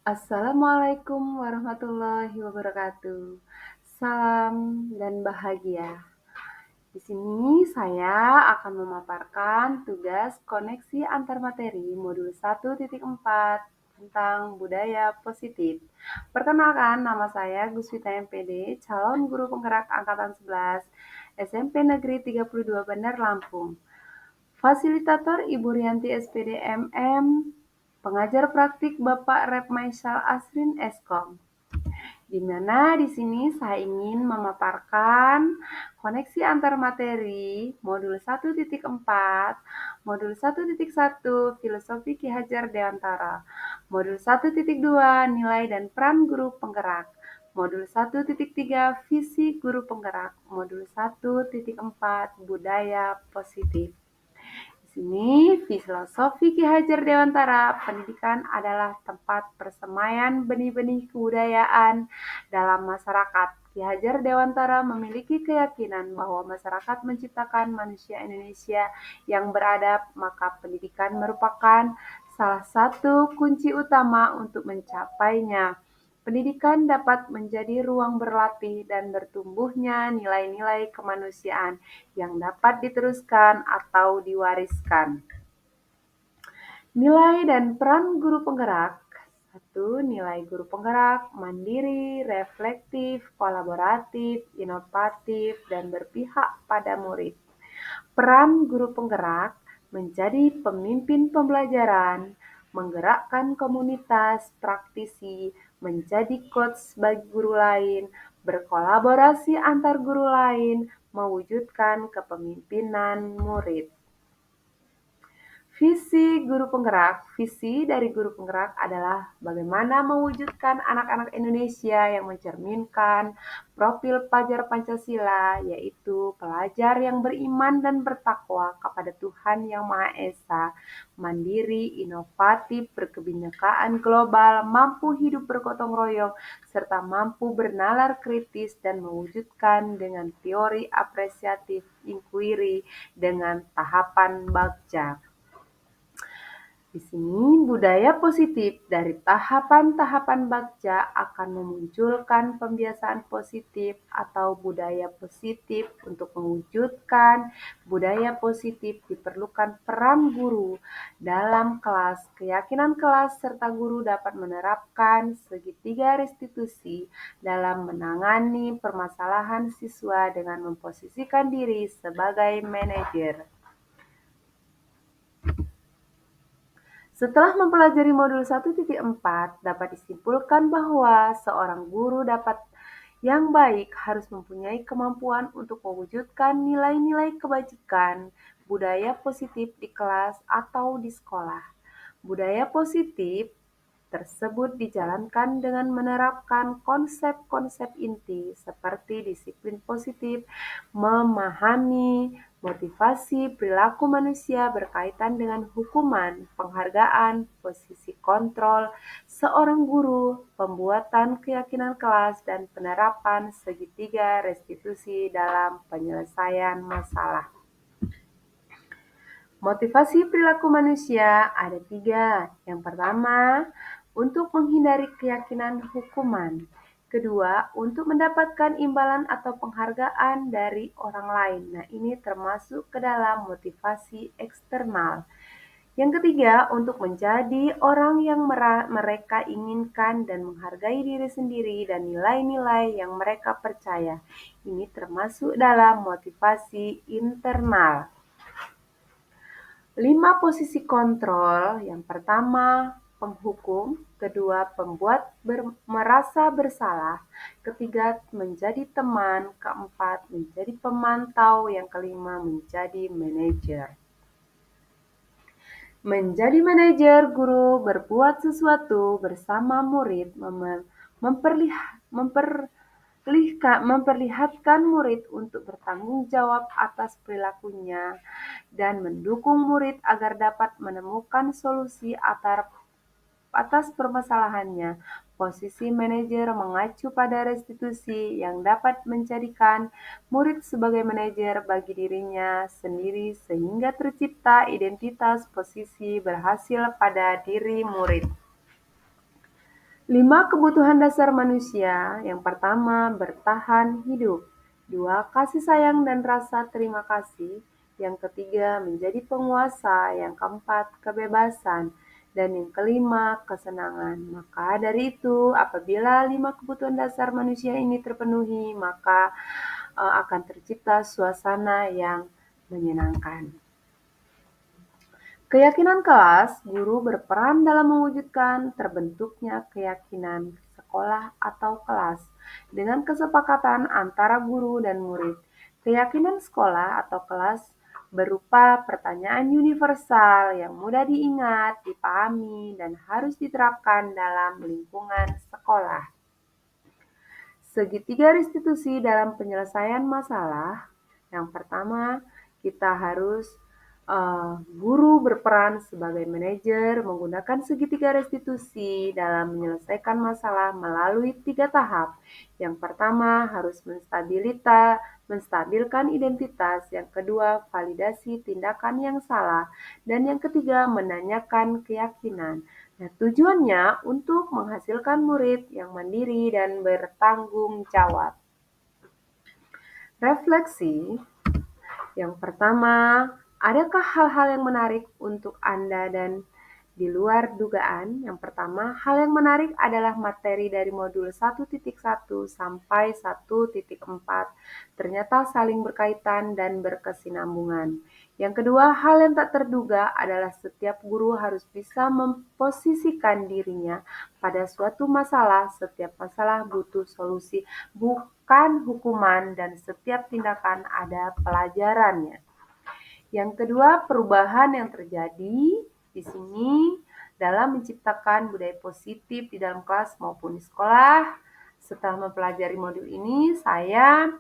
Assalamualaikum warahmatullahi wabarakatuh. Salam dan bahagia. Di sini saya akan memaparkan tugas koneksi antar materi modul 1.4 tentang budaya positif. Perkenalkan, nama saya Guswita MPD, calon guru penggerak angkatan 11 SMP Negeri 32 Bandar Lampung. Fasilitator Ibu Rianti SPD MM, pengajar praktik Bapak Rep Maisal Asrin Eskom. Di mana di sini saya ingin memaparkan koneksi antar materi modul 1.4, modul 1.1 Filosofi Ki Hajar Dewantara, modul 1.2 Nilai dan Peran Guru Penggerak, modul 1.3 Visi Guru Penggerak, modul 1.4 Budaya Positif. Di sini, filosofi Ki Hajar Dewantara, pendidikan adalah tempat persemaian benih-benih kebudayaan dalam masyarakat. Ki Hajar Dewantara memiliki keyakinan bahwa masyarakat menciptakan manusia Indonesia yang beradab, maka pendidikan merupakan salah satu kunci utama untuk mencapainya. Pendidikan dapat menjadi ruang berlatih dan bertumbuhnya nilai-nilai kemanusiaan yang dapat diteruskan atau diwariskan. Nilai dan peran guru penggerak. 1. Nilai guru penggerak mandiri, reflektif, kolaboratif, inovatif, dan berpihak pada murid. Peran guru penggerak menjadi pemimpin pembelajaran, menggerakkan komunitas praktisi, menjadi coach bagi guru lain, berkolaborasi antar guru lain, mewujudkan kepemimpinan murid. Visi guru penggerak. Visi dari guru penggerak adalah bagaimana mewujudkan anak-anak Indonesia yang mencerminkan profil pelajar Pancasila, yaitu pelajar yang beriman dan bertakwa kepada Tuhan Yang Maha Esa, mandiri, inovatif, berkebinekaan global, mampu hidup bergotong royong, serta mampu bernalar kritis dan mewujudkan dengan teori apresiatif inquiry dengan tahapan bagja. Di sini, budaya positif dari tahapan-tahapan bagja akan memunculkan pembiasaan positif atau budaya positif. Untuk mewujudkan budaya positif diperlukan peran guru dalam kelas. Keyakinan kelas serta guru dapat menerapkan segitiga restitusi dalam menangani permasalahan siswa dengan memposisikan diri sebagai manajer. Setelah mempelajari modul 1.4, dapat disimpulkan bahwa seorang guru yang baik harus mempunyai kemampuan untuk mewujudkan nilai-nilai kebajikan, budaya positif di kelas atau di sekolah. Budaya positif tersebut dijalankan dengan menerapkan konsep-konsep inti seperti disiplin positif, memahami motivasi perilaku manusia berkaitan dengan hukuman, penghargaan, posisi kontrol seorang guru, pembuatan keyakinan kelas, dan penerapan segitiga restitusi dalam penyelesaian masalah. Motivasi perilaku manusia ada 3. Yang pertama, untuk menghindari keyakinan hukuman. Kedua, untuk mendapatkan imbalan atau penghargaan dari orang lain. Nah, ini termasuk ke dalam motivasi eksternal. Yang ketiga, untuk menjadi orang yang mereka inginkan dan menghargai diri sendiri dan nilai-nilai yang mereka percaya. Ini termasuk dalam motivasi internal. 5 posisi kontrol. Yang pertama, penghukum. Kedua, pembuat merasa bersalah. Ketiga, menjadi teman. Keempat, menjadi pemantau. Yang kelima, menjadi manajer. Menjadi manajer, guru berbuat sesuatu bersama murid, memperlihatkan murid untuk bertanggung jawab atas perilakunya dan mendukung murid agar dapat menemukan solusi atas permasalahannya. Posisi manajer mengacu pada restitusi yang dapat menjadikan murid sebagai manajer bagi dirinya sendiri sehingga tercipta identitas posisi berhasil pada diri murid. 5 kebutuhan dasar manusia. Yang pertama, bertahan hidup. 2, kasih sayang dan rasa terima kasih. Yang ketiga, menjadi penguasa. Yang keempat, kebebasan. Dan yang kelima, kesenangan. Maka dari itu, apabila 5 kebutuhan dasar manusia ini terpenuhi, maka akan tercipta suasana yang menyenangkan. Keyakinan kelas, guru berperan dalam mewujudkan terbentuknya keyakinan sekolah atau kelas dengan kesepakatan antara guru dan murid. Keyakinan sekolah atau kelas berupa pertanyaan universal yang mudah diingat, dipahami, dan harus diterapkan dalam lingkungan sekolah. Segitiga restitusi dalam penyelesaian masalah. Yang pertama, kita harus guru berperan sebagai manajer menggunakan segitiga restitusi dalam menyelesaikan masalah melalui 3 tahap. Yang pertama, harus menstabilkan identitas. Yang kedua, validasi tindakan yang salah. Dan yang ketiga, menanyakan keyakinan. Nah, tujuannya untuk menghasilkan murid yang mandiri dan bertanggung jawab. Refleksi. Yang pertama, adakah hal-hal yang menarik untuk Anda dan di luar dugaan? Yang pertama, hal yang menarik adalah materi dari modul 1.1 sampai 1.4 ternyata saling berkaitan dan berkesinambungan. Yang kedua, hal yang tak terduga adalah setiap guru harus bisa memposisikan dirinya pada suatu masalah. Setiap masalah butuh solusi, bukan hukuman, dan setiap tindakan ada pelajarannya. Yang kedua, perubahan yang terjadi di sini dalam menciptakan budaya positif di dalam kelas maupun di sekolah. Setelah mempelajari modul ini, saya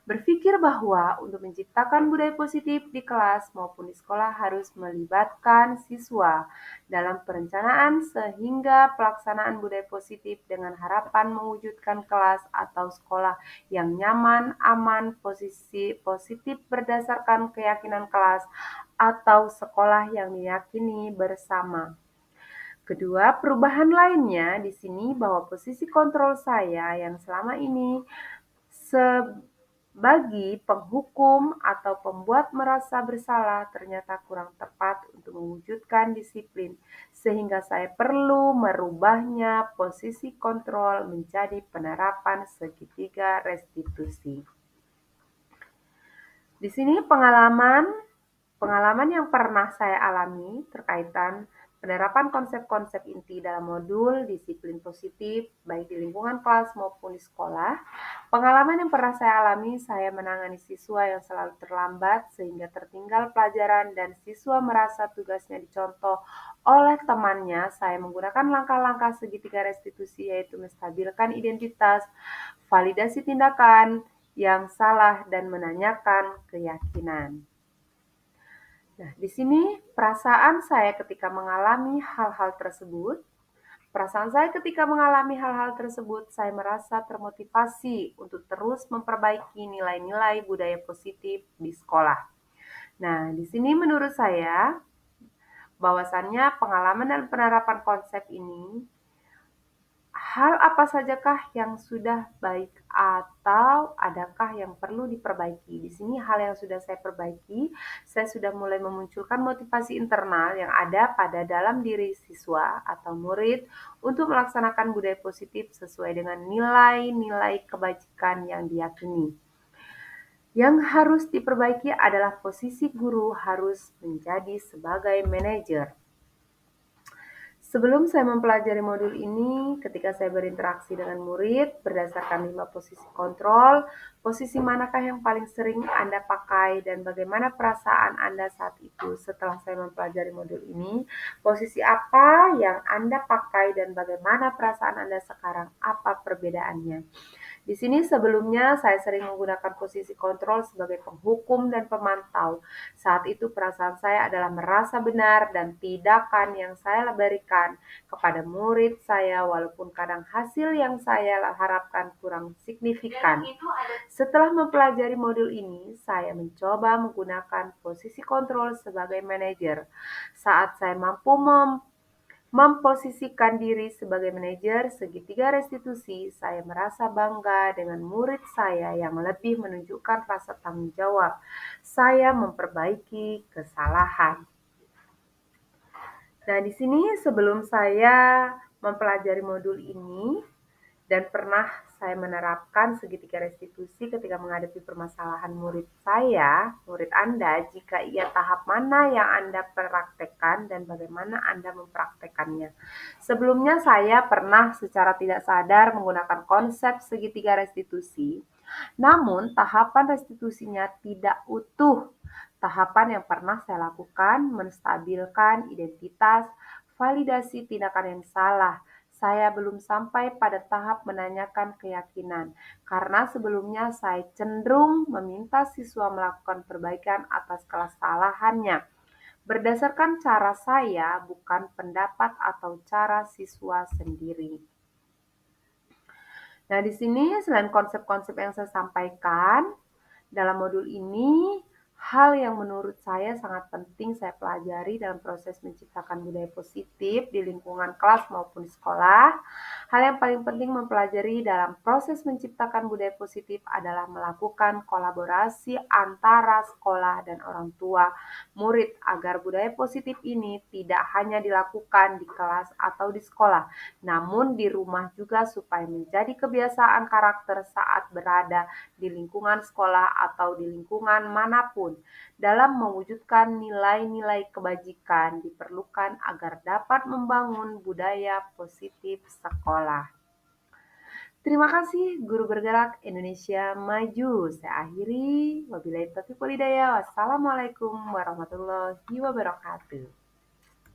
berpikir bahwa untuk menciptakan budaya positif di kelas maupun di sekolah harus melibatkan siswa dalam perencanaan sehingga pelaksanaan budaya positif dengan harapan mewujudkan kelas atau sekolah yang nyaman, aman, positif berdasarkan keyakinan kelas atau sekolah yang diyakini bersama. Kedua, perubahan lainnya di sini bahwa posisi kontrol saya yang selama ini bagi penghukum atau pembuat merasa bersalah ternyata kurang tepat untuk mewujudkan disiplin, sehingga saya perlu merubahnya posisi kontrol menjadi penerapan segitiga restitusi. Di sini pengalaman yang pernah saya alami terkaitan penerapan konsep-konsep inti dalam modul disiplin positif, baik di lingkungan kelas maupun di sekolah. Pengalaman yang pernah saya alami, saya menangani siswa yang selalu terlambat sehingga tertinggal pelajaran dan siswa merasa tugasnya dicontoh oleh temannya. Saya menggunakan langkah-langkah segitiga restitusi yaitu menstabilkan identitas, validasi tindakan yang salah, dan menanyakan keyakinan. Nah, di sini perasaan saya ketika mengalami hal-hal tersebut, saya merasa termotivasi untuk terus memperbaiki nilai-nilai budaya positif di sekolah. Nah, di sini menurut saya bahwasannya pengalaman dan penerapan konsep ini hal apa sajakah yang sudah baik atau adakah yang perlu diperbaiki? Di sini hal yang sudah saya perbaiki, saya sudah mulai memunculkan motivasi internal yang ada pada dalam diri siswa atau murid untuk melaksanakan budaya positif sesuai dengan nilai-nilai kebajikan yang diyakini. Yang harus diperbaiki adalah posisi guru harus menjadi sebagai manajer. Sebelum saya mempelajari modul ini, ketika saya berinteraksi dengan murid berdasarkan 5 posisi kontrol, posisi manakah yang paling sering Anda pakai dan bagaimana perasaan Anda saat itu setelah saya mempelajari modul ini, posisi apa yang Anda pakai dan bagaimana perasaan Anda sekarang, apa perbedaannya. Di sini sebelumnya saya sering menggunakan posisi kontrol sebagai penghukum dan pemantau. Saat itu perasaan saya adalah merasa benar dan tindakan yang saya berikan kepada murid saya walaupun kadang hasil yang saya harapkan kurang signifikan. Setelah mempelajari modul ini, saya mencoba menggunakan posisi kontrol sebagai manajer. Saat saya mampu Memposisikan diri sebagai manajer segitiga restitusi, saya merasa bangga dengan murid saya yang lebih menunjukkan rasa tanggung jawab. Saya memperbaiki kesalahan. Nah, di sini sebelum saya mempelajari modul ini dan pernah saya menerapkan segitiga restitusi ketika menghadapi permasalahan murid saya, murid Anda, jika ia tahap mana yang Anda praktekkan dan bagaimana Anda mempraktekannya. Sebelumnya saya pernah secara tidak sadar menggunakan konsep segitiga restitusi, namun tahapan restitusinya tidak utuh. Tahapan yang pernah saya lakukan menstabilkan identitas, validasi tindakan yang salah. Saya belum sampai pada tahap menanyakan keyakinan, karena sebelumnya saya cenderung meminta siswa melakukan perbaikan atas kesalahannya. Berdasarkan cara saya, bukan pendapat atau cara siswa sendiri. Nah, di sini selain konsep-konsep yang saya sampaikan, dalam modul ini, hal yang menurut saya sangat penting saya pelajari dalam proses menciptakan budaya positif di lingkungan kelas maupun di sekolah. Hal yang paling penting mempelajari dalam proses menciptakan budaya positif adalah melakukan kolaborasi antara sekolah dan orang tua murid agar budaya positif ini tidak hanya dilakukan di kelas atau di sekolah, namun di rumah juga supaya menjadi kebiasaan karakter saat berada di lingkungan sekolah atau di lingkungan manapun. Dalam mewujudkan nilai-nilai kebajikan diperlukan agar dapat membangun budaya positif sekolah. Terima kasih Guru Bergerak Indonesia Maju. Saya akhiri. Wabillahi taufiq walhidayah. Wassalamualaikum warahmatullahi wabarakatuh.